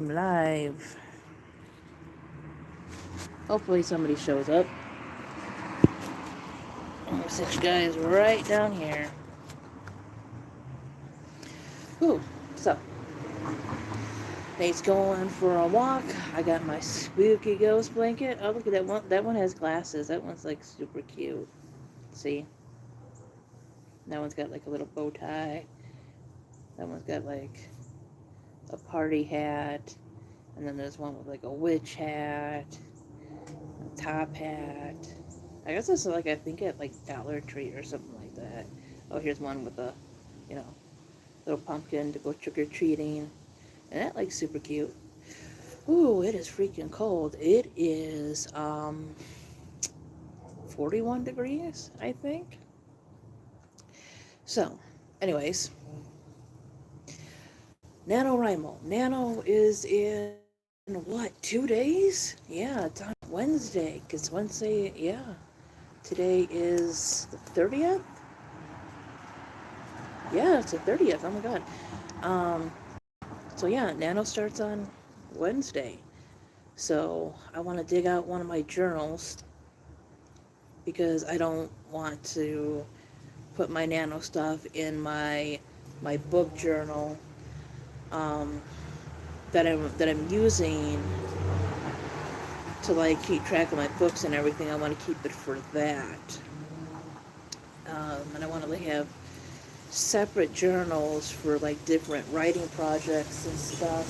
Live. Hopefully somebody shows up. I'm gonna set you guys right down here. Ooh, so Nate's going for a walk. I got my spooky ghost blanket. Oh, look at that one. That one has glasses. That one's like super cute. See? That one's got like a little bow tie. That one's got like a party hat. And then there's one with like a witch hat, a top hat. I guess it's like, I think at like Dollar Tree or something like that. Oh, here's one with a, you know, little pumpkin to go trick-or-treating. And that like super cute. Ooh, it is freaking cold. It is 41 degrees, I think. So, anyways, NaNoWriMo. Nano is in what, 2 days? Yeah, it's on Wednesday. Because Wednesday, yeah. Today is the 30th? Yeah, it's the 30th. Oh my god. Um, so yeah, Nano starts on Wednesday. So I want to dig out one of my journals because I don't want to put my Nano stuff in my book journal um, that I'm using to like keep track of my books and everything. I want to keep it for that, and I want to have separate journals for like different writing projects and stuff.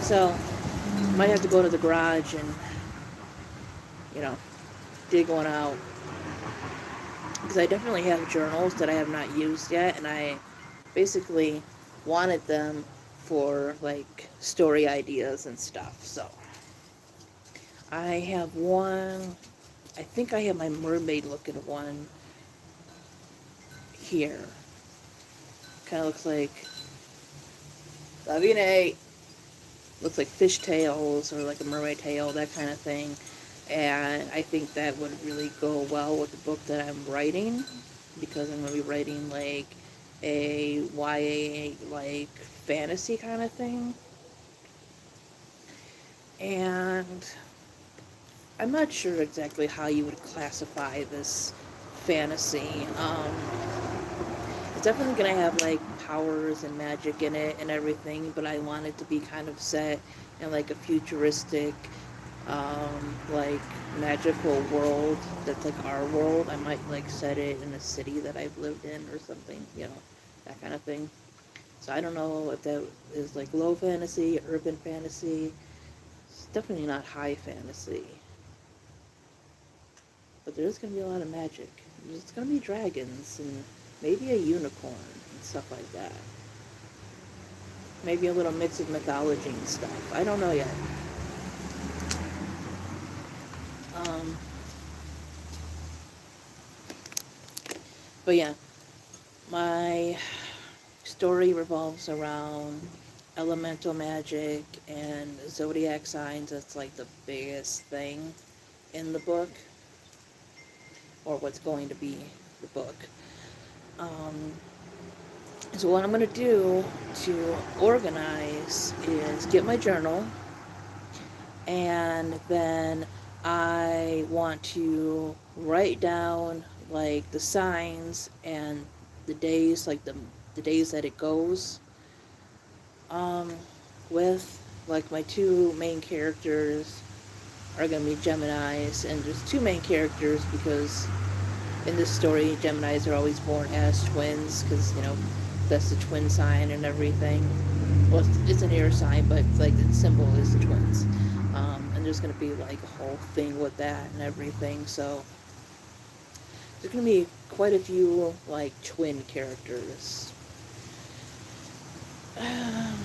So might have to go to the garage and dig one out, because I definitely have journals that I have not used yet, and I basically wanted them for like story ideas and stuff. So I have one, I think I have my mermaid looking one here. Kind of looks like Lavine. Looks like fish tails or like a mermaid tail, that kind of thing. And I think that would really go well with the book that I'm writing, because I'm going to be writing like a YA like fantasy kind of thing. And I'm not sure exactly how you would classify this fantasy. It's definitely going to have like powers and magic in it and everything, but I want it to be kind of set in like a futuristic like magical world that's like our world. I might like set it in a city that I've lived in or something, that kind of thing. So I don't know if that is like low fantasy, urban fantasy. It's definitely not high fantasy. But there's going to be a lot of magic. There's going to be dragons and maybe a unicorn and stuff like that. Maybe a little mix of mythology and stuff. I don't know yet. But yeah, my story revolves around elemental magic and zodiac signs. That's like the biggest thing in the book, or what's going to be the book. So what I'm going to do to organize is get my journal, and then I want to write down like the signs and the days, like the days that it goes with. Like my two main characters are going to be Geminis, and there's two main characters because in this story Geminis are always born as twins, because that's the twin sign and everything. Well, it's an air sign, but like the symbol is the twins. And there's going to be like a whole thing with that and everything. So there's going to be quite a few like twin characters.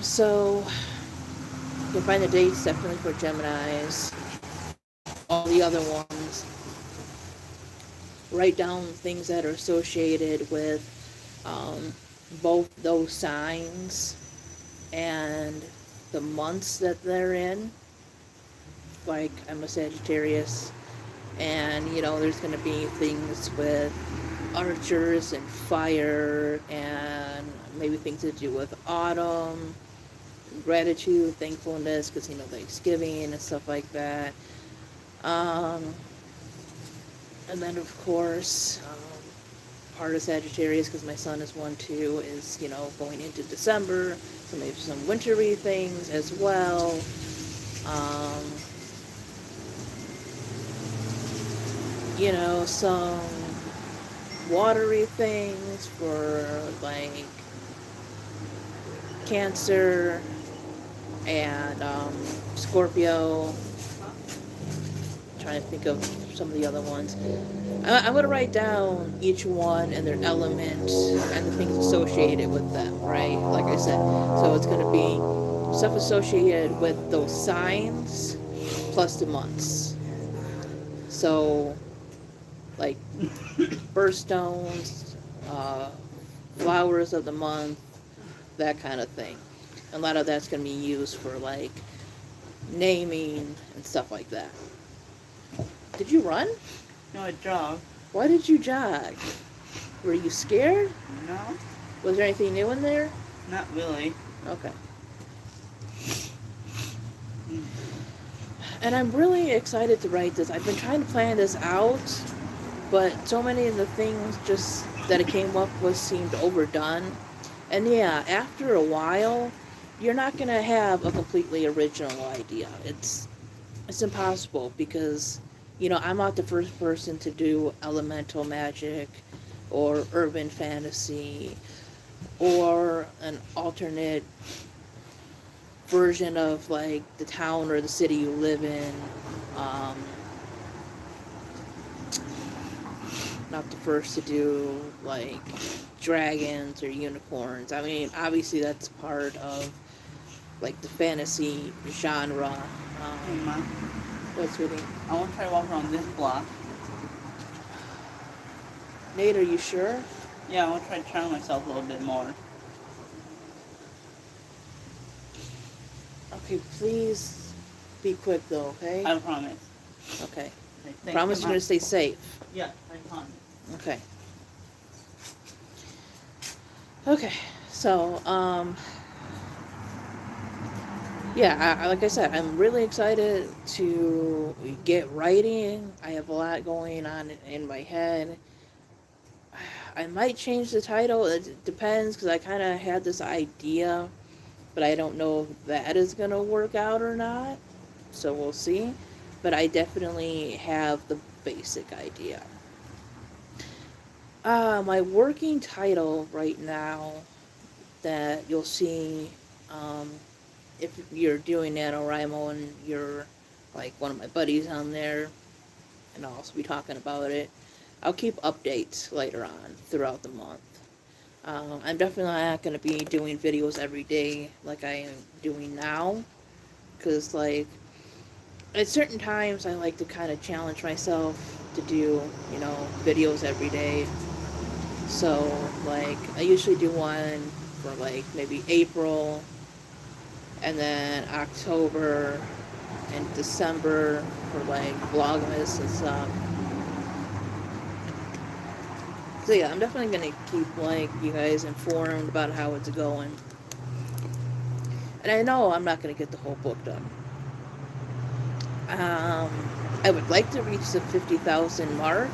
So you can find the dates definitely for Geminis. All the other ones, write down things that are associated with both those signs and the months that they're in. Like, I'm a Sagittarius, and there's going to be things with archers and fire, and maybe things to do with autumn, gratitude, thankfulness, because Thanksgiving and stuff like that. Um, and then, of course, part of Sagittarius, because my sun is one too, is, going into December, so maybe some wintry things as well. Um, some watery things for, like, Cancer and Scorpio. Trying to think of some of the other ones. I'm going to write down each one and their element and the things associated with them, right? Like I said. So it's going to be stuff associated with those signs plus the months. So, like, birthstones, flowers of the month, that kind of thing. A lot of that's going to be used for, like, naming and stuff like that. Did you run? No, I jogged. Why did you jog? Were you scared? No. Was there anything new in there? Not really. Okay. And I'm really excited to write this. I've been trying to plan this out, but so many of the things just that it came up with seemed overdone. And yeah, after a while, you're not going to have a completely original idea. It's impossible because, I'm not the first person to do elemental magic or urban fantasy or an alternate version of, like, the town or the city you live in. Not the first to do, like, dragons or unicorns. I mean, obviously that's part of, like, the fantasy genre. Hey, Mom. What's with it? I want to try to walk around this block. Nate, are you sure? Yeah, I want to try to channel myself a little bit more. Okay, please be quick though, okay? I promise. Okay. Okay, Promise you're going to stay safe. Yeah, I promise. Okay. Okay, so, yeah, like I said, I'm really excited to get writing. I have a lot going on in my head. I might change the title. It depends, because I kind of had this idea, but I don't know if that is going to work out or not. So we'll see. But I definitely have the basic idea. My working title right now that you'll see, if you're doing NaNoWriMo and you're, like, one of my buddies on there, and I'll also be talking about it, I'll keep updates later on throughout the month. I'm definitely not going to be doing videos every day like I am doing now, because, like, at certain times I like to kind of challenge myself to do, videos every day. So, like, I usually do one for, like, maybe April, and then October and December for, like, Vlogmas and stuff. So yeah, I'm definitely going to keep, like, you guys informed about how it's going. And I know I'm not going to get the whole book done. I would like to reach the 50,000 mark.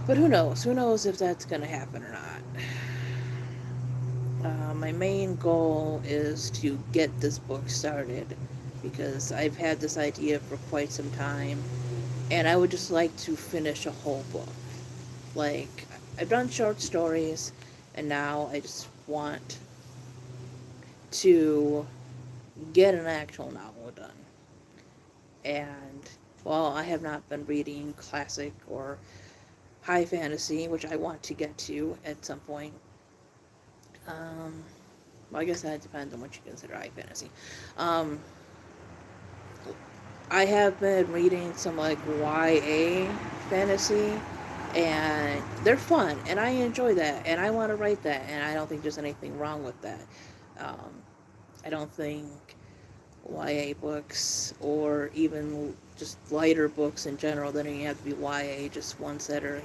But who knows? Who knows if that's going to happen or not. My main goal is to get this book started, because I've had this idea for quite some time, and I would just like to finish a whole book. Like, I've done short stories, and now I just want to get an actual novel done. And while I have not been reading classic or high fantasy, which I want to get to at some point, well, I guess that depends on what you consider high fantasy. I have been reading some, like, YA fantasy, and they're fun, and I enjoy that, and I want to write that, and I don't think there's anything wrong with that. I don't think YA books, or even just lighter books in general. They don't even have to be YA, just ones that are,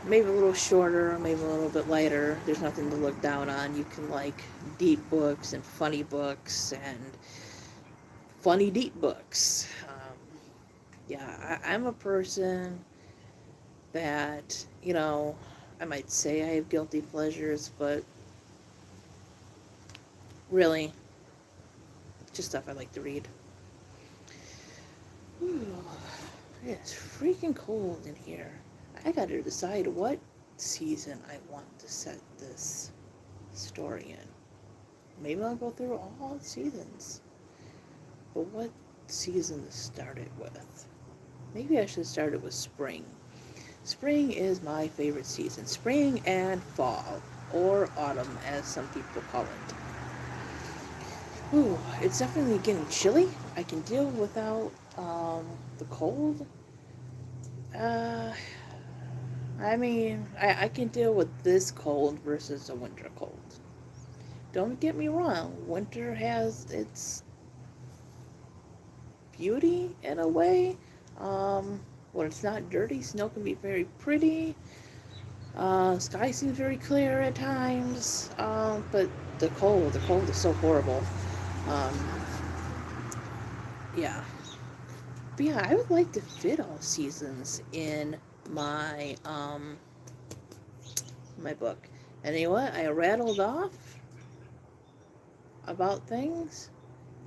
maybe a little shorter, maybe a little bit lighter. There's nothing to look down on. You can like deep books and funny books and funny deep books. Yeah, I'm a person that, I might say I have guilty pleasures, but really, it's just stuff I like to read. Ooh, it's freaking cold in here. I gotta decide what season I want to set this story in. Maybe I'll go through all seasons. But what season to start it with? Maybe I should start it with spring. Spring is my favorite season. Spring and fall, or autumn as some people call it. Ooh, it's definitely getting chilly. I can deal without the cold. Uh, I can deal with this cold versus a winter cold. Don't get me wrong, winter has its beauty in a way. When it's not dirty, snow can be very pretty. Sky seems very clear at times. But the cold is so horrible. Um, yeah. But yeah, I would like to fit all seasons in my book. And you know what? I rattled off about things.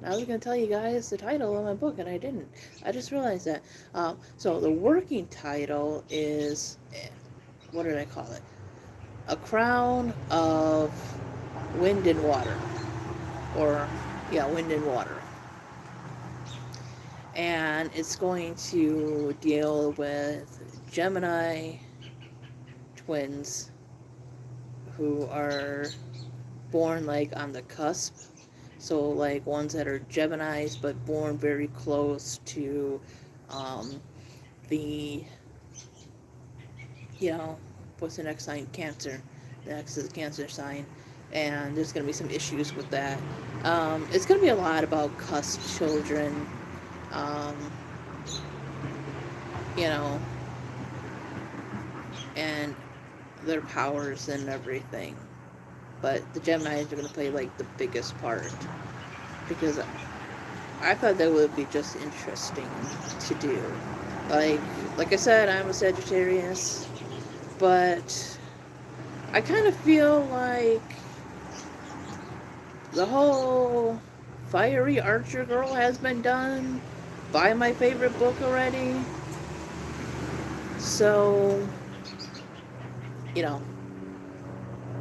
I was going to tell you guys the title of my book, and I didn't. I just realized that. So the working title is, what did I call it? A Crown of Wind and Water. Or, yeah, Wind and Water. And it's going to deal with Gemini twins who are born like on the cusp. So like ones that are Geminis but born very close to the, what's the next sign? Cancer. The next is Cancer sign. And there's going to be some issues with that. It's going to be a lot about cusp children, um, you know, and their powers and everything. But the Geminis are going to play like the biggest part, because I thought that would be just interesting to do. Like I said, I'm a Sagittarius, but I kind of feel like the whole fiery archer girl has been done by my favorite book already. So,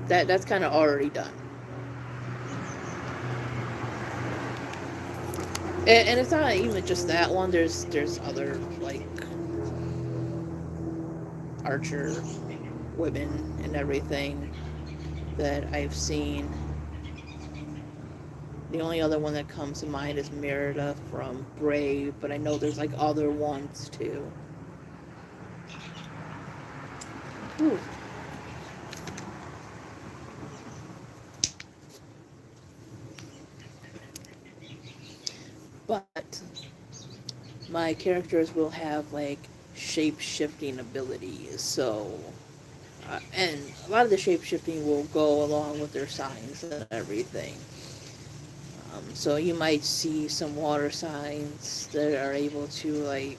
that's kind of already done. And it's not even just that one. There's other like archer women and everything that I've seen. The only other one that comes to mind is Merida from Brave, but I know there's like other ones too. Ooh. But my characters will have like shape-shifting abilities, so and a lot of the shape-shifting will go along with their signs and everything. So you might see some water signs that are able to like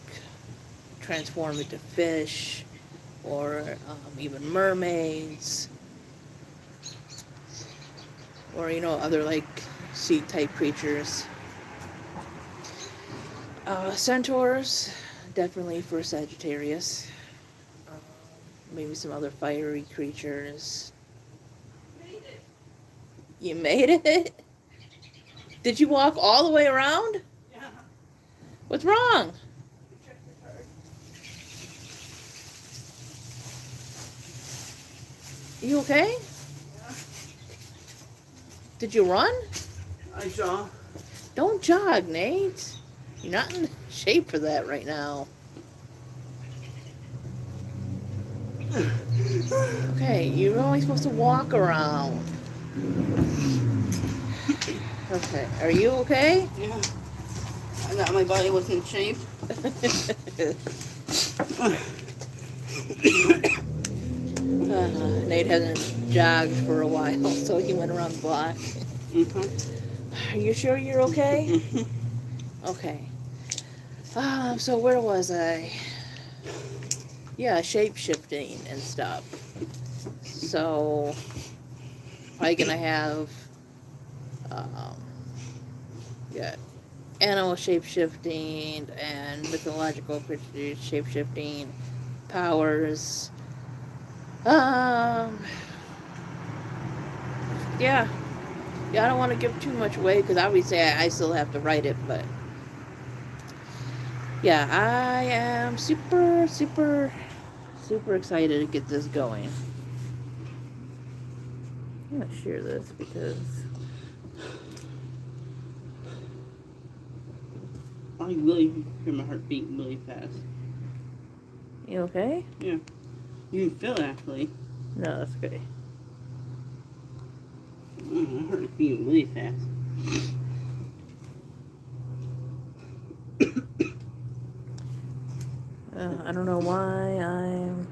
transform into fish, or even mermaids, or other like sea type creatures. Centaurs, definitely for Sagittarius. Maybe some other fiery creatures. You made it? Did you walk all the way around? Yeah. What's wrong? Check the card. You okay? Yeah. Did you run? I saw. Don't jog, Nate. You're not in shape for that right now. Okay, you're only supposed to walk around. Okay. Are you okay? Yeah. I thought my body was in shape. Nate hasn't jogged for a while, so he went around the block. Are you sure you're okay? Okay. So where was I? Yeah, shape shifting and stuff. So, probably gonna have, um, yeah, animal shape shifting and mythological creatures shape shifting powers. Um, yeah, yeah. I don't want to give too much away because obviously I still have to write it, but yeah, I am super, super, super excited to get this going. I'm gonna share this because I really hear my heart beat really fast. you okay? Yeah. You can feel it actually. No, that's okay. My heart is beating really fast. I don't know why I'm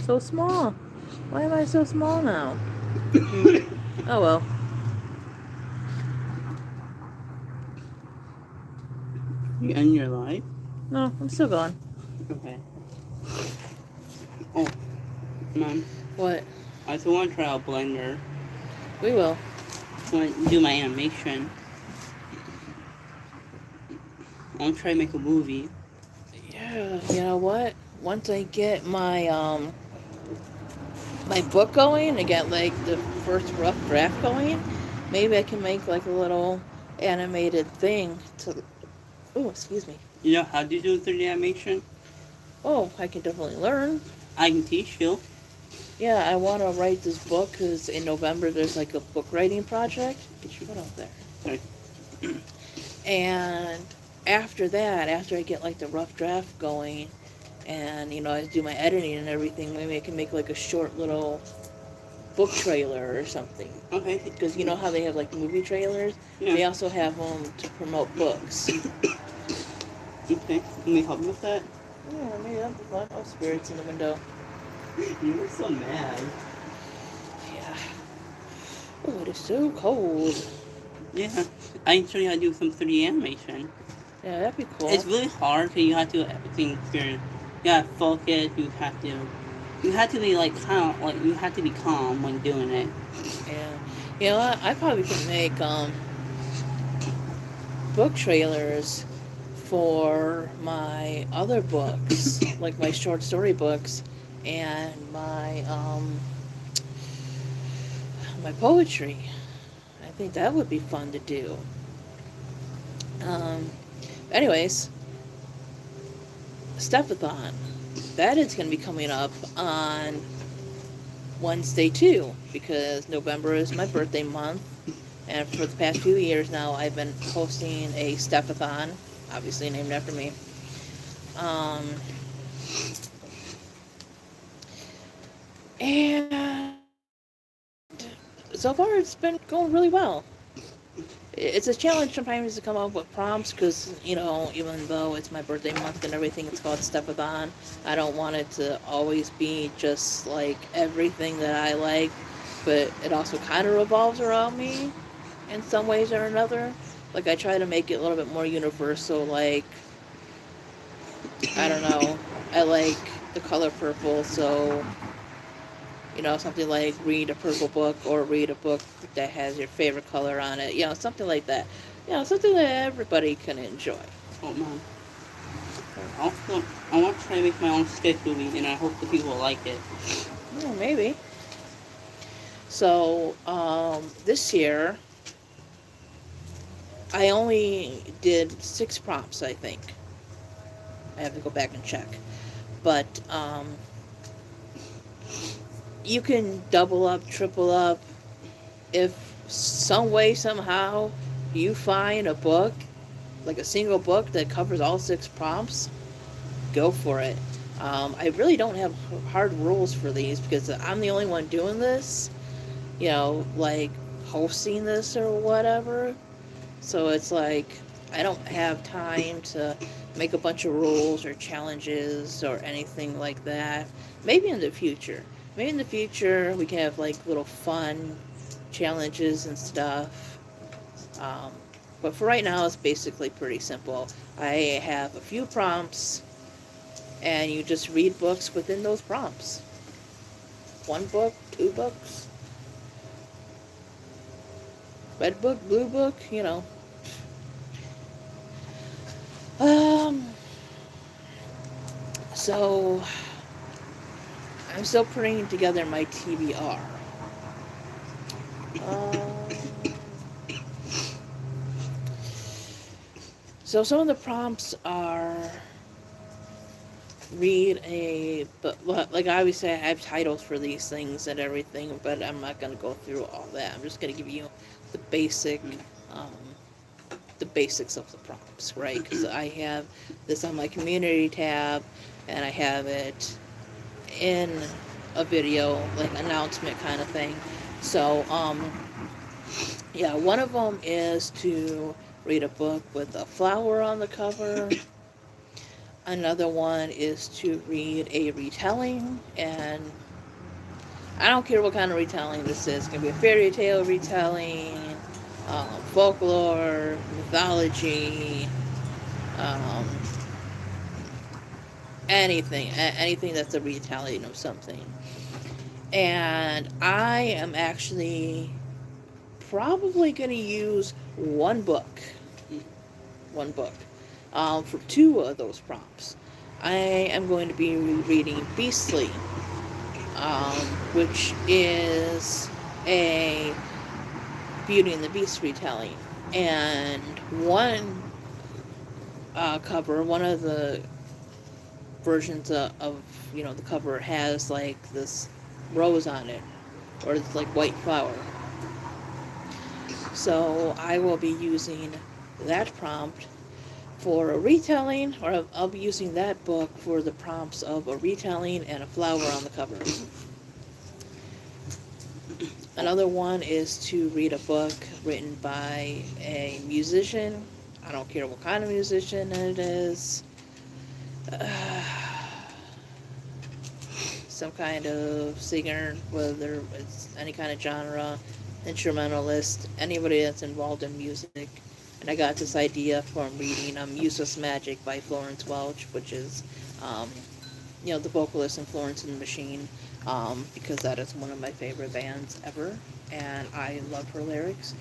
so small. Why am I so small now? Oh well. You end your life? No, I'm still going. Okay. Oh, Mom. What? I still want to try out Blender. We will. I want to do my animation. I want to try to make a movie. Yeah, you know what? Once I get my my book going and get like the first rough draft going, maybe I can make like a little animated thing to. Oh, excuse me. You know how to do 3D animation? Oh, I can definitely learn. I can teach you. Yeah, I want to write this book because in November there's like a book writing project. Get your foot out there. Sorry. And after that, after I get like the rough draft going, and you know I do my editing and everything, maybe I can make like a short little book trailer or something. Okay. Because you know how they have like movie trailers, Yeah. they also have them to promote books. Okay. Can we help you with that? Yeah, maybe that'd be fun. Oh, spirits in the window. You were so mad. Yeah. Oh, it is so cold. Yeah. I can show you how to do some 3D animation. Yeah, that'd be cool. It's really hard because you have to do everything experience. You have to focus. You have to be like calm. Like you have to be calm when doing it. Yeah. You know what? I probably could make book trailers for my other books, like my short story books and my poetry. I think that would be fun to do. Um, anyways, Steph A Thon. That is going to be coming up on Wednesday too, because November is my birthday month, and for the past few years now, I've been hosting a Steph A Thon, obviously named after me. And so far, it's been going really well. It's a challenge sometimes to come up with prompts because, you know, even though it's my birthday month and everything, it's called Steph A Thon. I don't want it to always be just like everything that I like, but it also kind of revolves around me in some ways or another. Like, I try to make it a little bit more universal, like, I don't know, I like the color purple, so, you know, something like read a purple book or read a book that has your favorite color on it. You know, something like that. You know, something that everybody can enjoy. Oh man. Also, I want to try to make my own sketch movie, and I hope the people will like it. Yeah, maybe. So, this year, I only did 6 prompts, I think. I have to go back and check. But, you can double up, triple up. If some way, somehow, you find a book, like a single book that covers all 6 prompts, go for it. I really don't have hard rules for these because I'm the only one doing this, you know, like hosting this or whatever. So it's like I don't have time to make a bunch of rules or challenges or anything like that. Maybe in the future. Maybe in the future we can have like little fun challenges and stuff. Um, but for right now, it's basically pretty simple. I have a few prompts, and you just read books within those prompts. One book, two books, red book, blue book, you know. Um, so I'm still putting together my TBR. Um, so some of the prompts are read a but like I always say, I have titles for these things and everything, but I'm not going to go through all that. I'm just going to give you the basic um, the basics of the prompts, right? Because I have this on my community tab, and I have it in a video, like announcement kind of thing. So yeah, one of them is to read a book with a flower on the cover. Another one is to read a retelling, and I don't care what kind of retelling this is. It can be a fairy tale retelling, folklore, mythology, um, anything that's a retelling of something. And I am actually probably going to use one book, for two of those prompts. I am going to be reading Beastly, which is a Beauty and the Beast retelling. And one cover, one of the versions of the cover has like this rose on it, or it's like white flower. So I will be using that prompt for a retelling, or I'll be using that book for the prompts of a retelling and a flower on the cover. Another one is to read a book written by a musician. I don't care what kind of musician it is. Some kind of singer, whether it's any kind of genre, instrumentalist, anybody that's involved in music. And I got this idea from reading Useless Magic by Florence Welch, which is, the vocalist in Florence and the Machine, because that is one of my favorite bands ever, and I love her lyrics.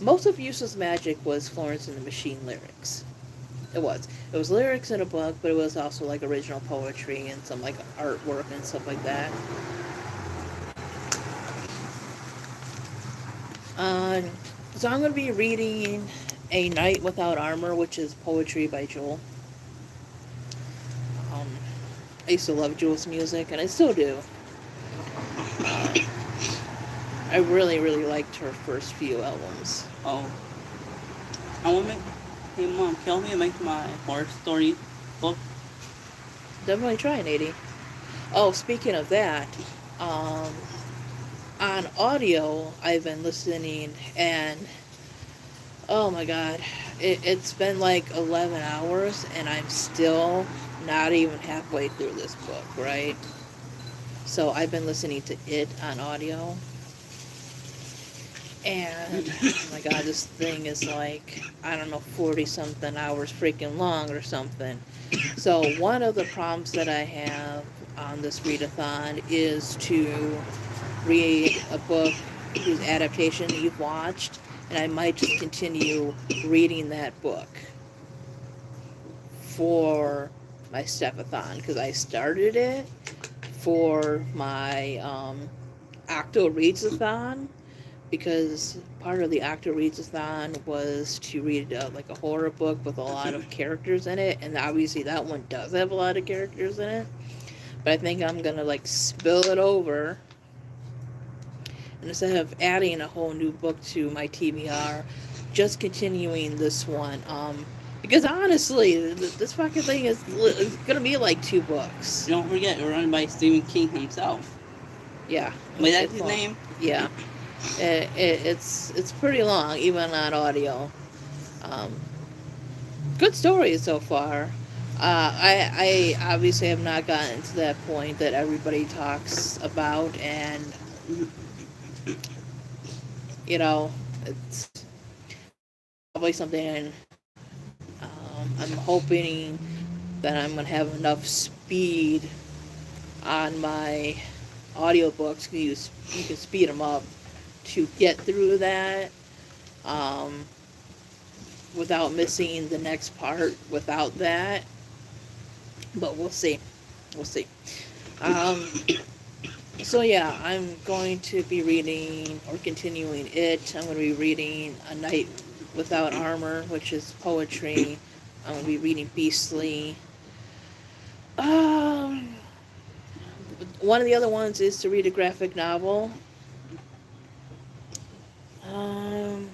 Most of Useless Magic was Florence and the Machine lyrics. It was lyrics in a book, but it was also like original poetry and some like artwork and stuff like that. So I'm going to be reading A Night Without Armor, which is poetry by Jewel. I used to love Jewel's music, and I still do. I really, really liked her first few albums. Oh, I want to make. Hey, Mom, can you help me make my horror story book? Definitely try, Nady. Oh, speaking of that, on audio, I've been listening, and oh my god, it's been like 11 hours, and I'm still not even halfway through this book, right? So I've been listening to it on audio, and oh my god, this thing is like, I don't know, 40-something hours freaking long or something. So one of the prompts that I have on this readathon is to read a book whose adaptation you've watched, and I might just continue reading that book for my Steph A Thon, because I started it for my Octo Reads-a-thon, because part of the Octo Reads-a-thon was to read like a horror book with a lot of characters in it, and obviously that one does have a lot of characters in it, but I think I'm gonna like spill it over, and instead of adding a whole new book to my TBR, just continuing this one, because honestly, this fucking thing is gonna be like 2 books. Don't forget, it's run by Stephen King himself. Yeah. Wait, that's his name? Yeah. It's pretty long, even on audio. Um, Good stories so far. I obviously have not gotten to that point that everybody talks about, and you know, it's probably something I'm hoping that I'm gonna have enough speed on my audiobooks. You can speed them up to get through that um, without missing the next part. Without that, but we'll see. We'll see. Um, So yeah, I'm going to be reading or continuing it. I'm going to be reading A Night Without Armor, which is poetry. I'm going to be reading Beastly. Um, one of the other ones is to read a graphic novel. Um,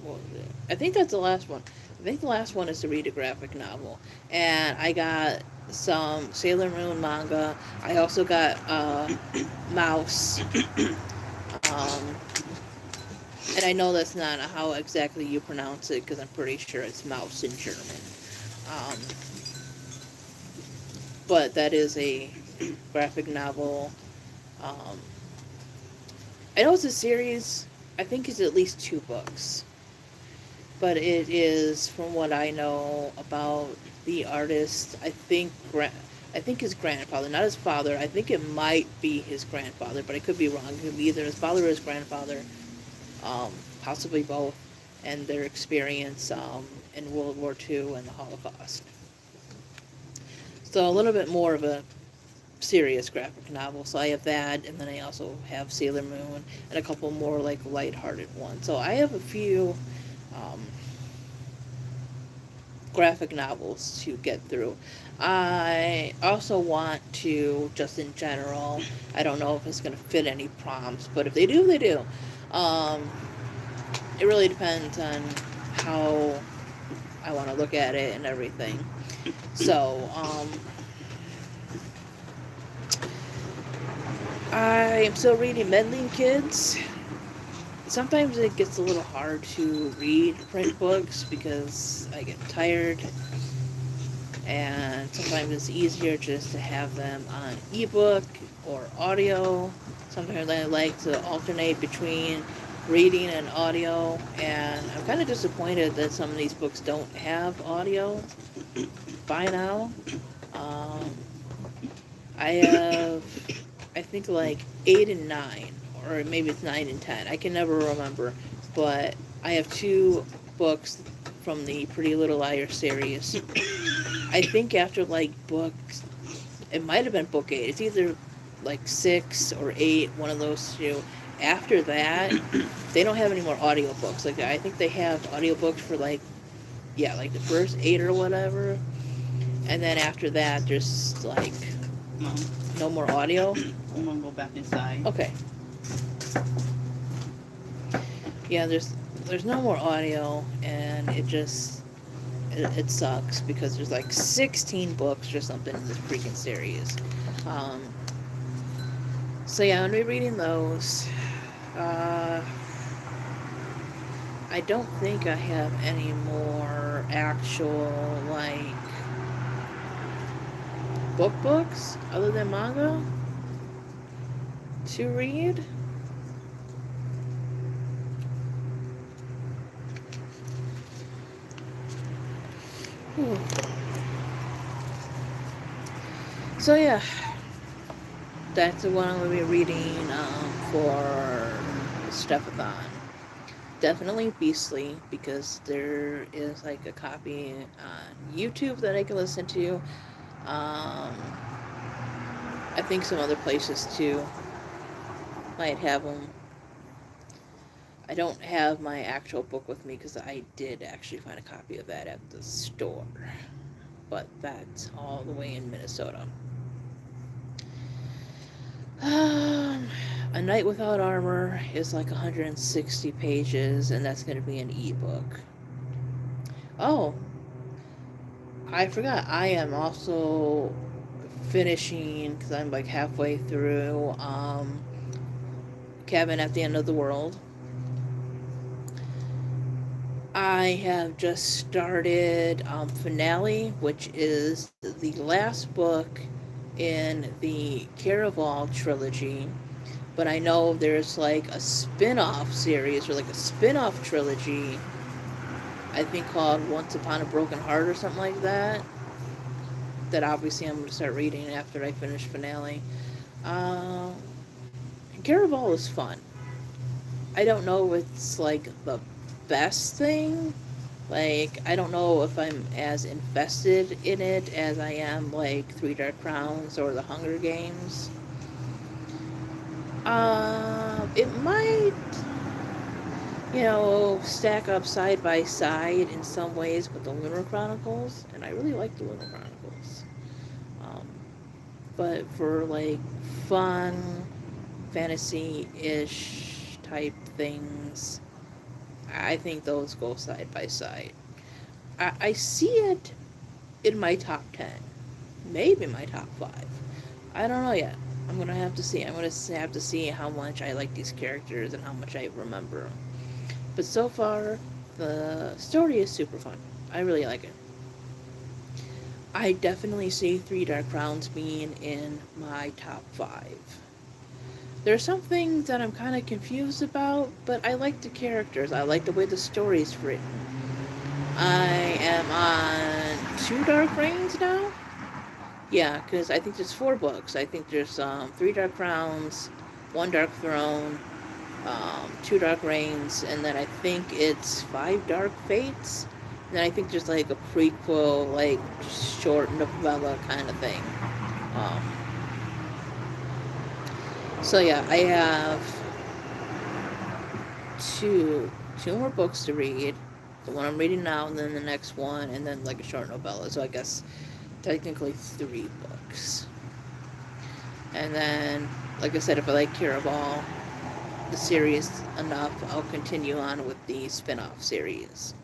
what was it? I think that's the last one. I think the last one is to read a graphic novel. And I got some Sailor Moon manga. I also got Mouse. Um, And I know that's not how exactly you pronounce it because I'm pretty sure it's mouse in German. Um, but that is a graphic novel. Um, I know it's a series. I think it's at least 2 books. But it is, from what I know about the artist, I think his grandfather, not his father. I think it might be his grandfather, but I could be wrong. It could be either his father or his grandfather, possibly both, and their experience in World War II and the Holocaust. So a little bit more of a serious graphic novel. So I have that, and then I also have Sailor Moon and a couple more like lighthearted ones. So I have a few um, graphic novels to get through. I also want to, just in general, I don't know if it's going to fit any prompts, but if they do, they do. Um, it really depends on how I want to look at it and everything. So, I am still reading Meddling Kids. Sometimes it gets a little hard to read print books because I get tired, and sometimes it's easier just to have them on ebook or audio. Sometimes I like to alternate between reading and audio, and I'm kind of disappointed that some of these books don't have audio by now. Um, I have, I think, like 8 and 9, or maybe it's 9 and 10. I can never remember, but I have 2 books from the Pretty Little Liars series. I think after like books, it might have been book 8. It's either like 6 or 8, one of those two. After that, they don't have any more audiobooks. Like I think they have audiobooks for like, yeah, like the first 8 or whatever, and then after that, there's like No, no more audio. I'm gonna go back inside. Okay. Yeah, there's no more audio, and it sucks because there's like 16 books or something in this freaking series. Um, so yeah, I'm gonna be reading those. Uh, I don't think I have any more actual like books other than manga to read. Whew. So yeah, that's the one I'm gonna be reading for Steph A Thon. Definitely Beastly, because there is like a copy on YouTube that I can listen to. I think some other places too might have them. I don't have my actual book with me because I did actually find a copy of that at the store, but that's all the way in Minnesota. Um, A Night Without Armor is like 160 pages, and that's going to be an ebook. Oh, I forgot. I am also finishing, because I'm like halfway through Cabin at the End of the World. I have just started Finale, which is the last book in the Caraval trilogy. But I know there's like a spin off series or like a spin off trilogy, I think called Once Upon a Broken Heart or something like that. That obviously I'm going to start reading after I finish Finale. Uh, Caraval is fun. I don't know if it's like the best thing. Like, I don't know if I'm as invested in it as I am like Three Dark Crowns or The Hunger Games. It might, stack up side by side in some ways with the Lunar Chronicles, and I really like the Lunar Chronicles. Um, but for like fun, fantasy ish type things, I think those go side by side. I see it in my top 10, maybe my top 5. I don't know yet. I'm gonna have to see. I'm gonna have to see how much I like these characters and how much I remember them. But so far, the story is super fun. I really like it. I definitely see Three Dark Crowns being in my top 5. There's some things that I'm kind of confused about, but I like the characters. I like the way the story's written. I am on 2 Dark Reigns now. Yeah, because I think there's 4 books. I think there's 3 Dark Crowns, 1 Dark Throne, 2 Dark Reigns, and then I think it's 5 Dark Fates. And then I think there's like a prequel, like short novella kind of thing. Um, so yeah, I have two more books to read. The one I'm reading now, and then the next one, and then like a short novella. So I guess technically 3 books. And then, like I said, if I like Caraval, the series enough, I'll continue on with the spin-off series.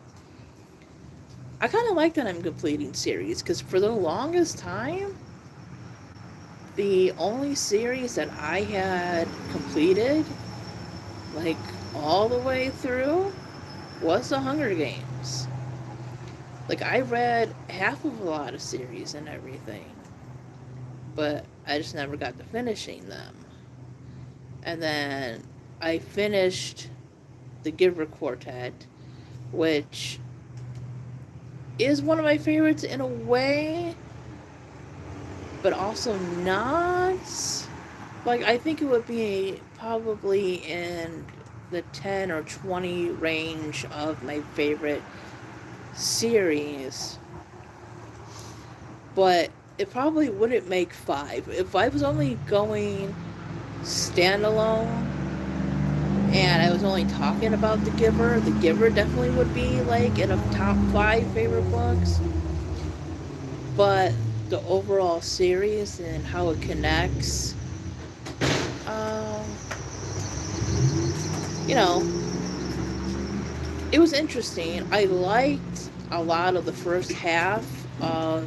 I kind of like that I'm completing series, because for the longest time, the only series that I had completed, like all the way through, was The Hunger Games. Like, I read half of a lot of series and everything, but I just never got to finishing them. And then I finished the Giver Quartet, which is one of my favorites in a way, but also not. Like, I think it would be probably in the 10 or 20 range of my favorite series, but it probably wouldn't make 5. If I was only going standalone and I was only talking about The Giver definitely would be like in a top 5 favorite books. But the overall series and how it connects, um, you know, it was interesting. I liked a lot of the first half of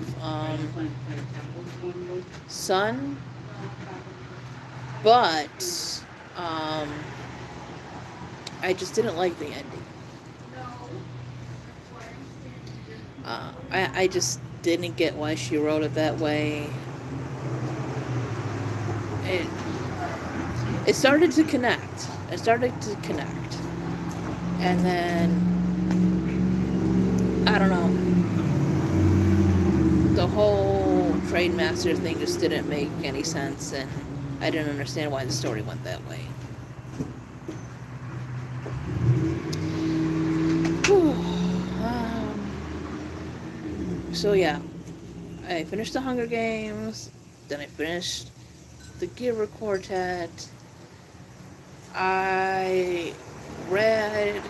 Sun, but um, I just didn't like the ending. I just didn't get why she wrote it that way. It, it started to connect. It started to connect. And then, I don't know, the whole Trade Master thing just didn't make any sense, and I didn't understand why the story went that way. So yeah, I finished the Hunger Games, then I finished the Giver Quartet. I read.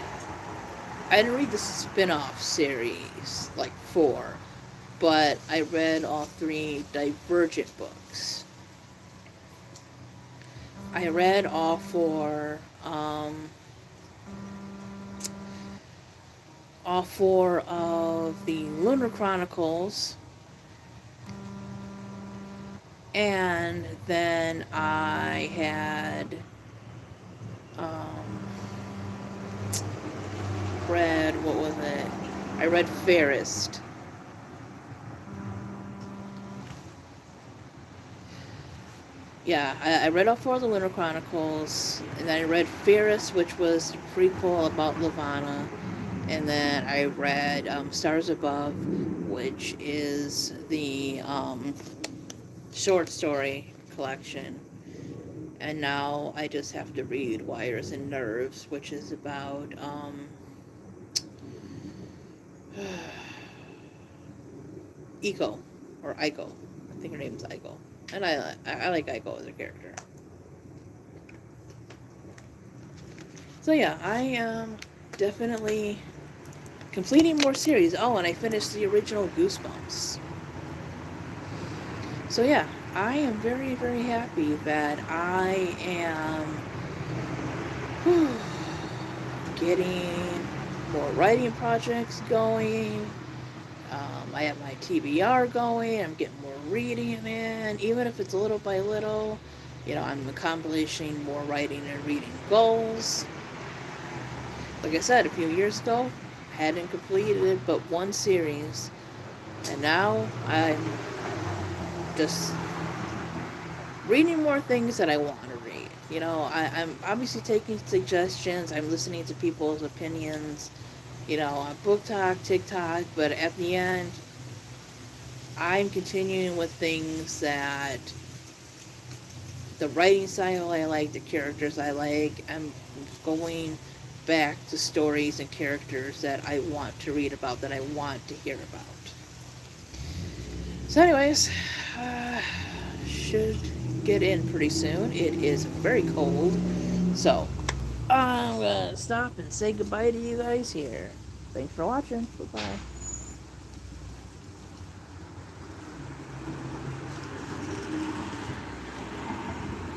I didn't read the spin-off series, like 4, but I read all 3 Divergent books. I read all four of the Lunar Chronicles, and then I had read, what was it? I read Fairest. Yeah, I read all four of the Winter Chronicles, and then I read Fairest, which was a prequel about Lavanna, and then I read Stars Above, which is the short story collection. And now I just have to read Wires and Nerves, which is about Eiko, or Aiko. I think her name's Aiko. And I like Aiko as a character. So yeah, I am definitely completing more series. Oh, and I finished the original Goosebumps. So yeah, I am very, very happy that I am getting more writing projects going. I have my TBR going. I'm getting more reading in, even if it's little by little. You know, I'm accomplishing more writing and reading goals. Like I said, a few years ago, I hadn't completed but one series, and now I'm just reading more things that I want to read. You know, I'm obviously taking suggestions. I'm listening to people's opinions, you know, on Book Talk, TikTok, but at the end, I'm continuing with things that the writing style I like, the characters I like. I'm going back to stories and characters that I want to read about, that I want to hear about. So anyways, should get in pretty soon. It is very cold. So, I'm going to stop and say goodbye to you guys here. Thanks for watching. Bye-bye.